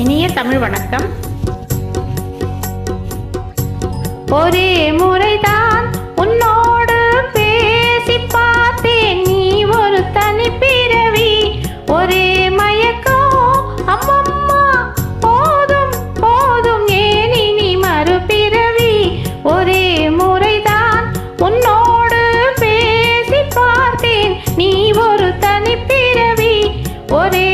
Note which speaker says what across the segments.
Speaker 1: இனிய தமிழ் வணக்கம். ஒரே முறைதான் உன்னோடு பேசி பார்த்தேன், நீ ஒரு தனி பிறவி. ஒரே மயக்கம் அம்மம்மா, போதும் போதும் ஏன் இனி மறுபிறவி. ஒரே முறைதான் உன்னோடு பேசி பார்த்தேன், நீ ஒரு தனி பிறவி. ஒரே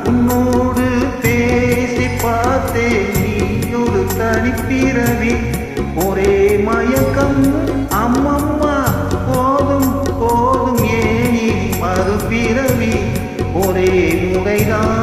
Speaker 1: உன்னோடு பேசி பார்த்தேன், நீ ஒரு தனிப்பிறவி. ஒரே மயக்கம் அம்மம்மா, போதும் போதும் ஏனி மறுபிறவி. ஒரே முறைதான்.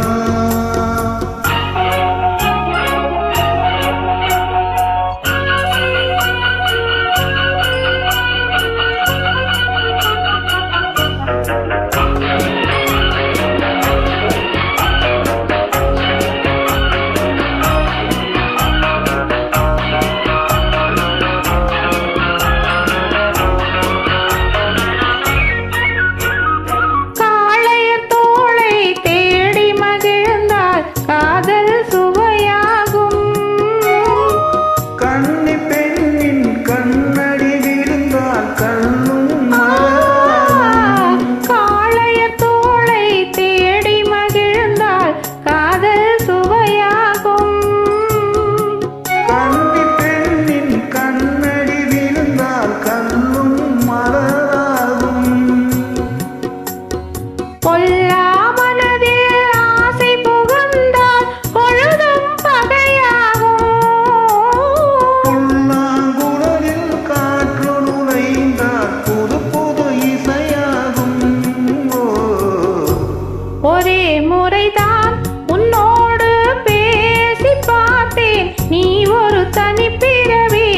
Speaker 1: ஒரே முறைதான் உன்னோடு பேசி பார்த்தேன், நீ ஒரு தனி பிறவி.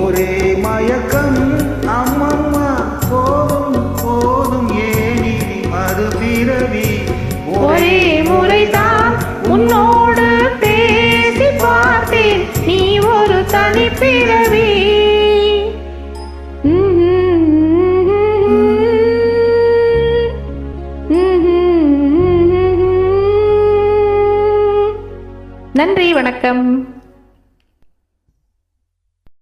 Speaker 2: ஒரே மயக்கம் அம்மம்மா, போதும் போதும் ஏனி மறுபிறவி.
Speaker 1: ஒரே முறைதான் உன்னோடு பேசி பார்த்தேன், நீ ஒரு தனி பிறவி. நன்றி, வணக்கம்.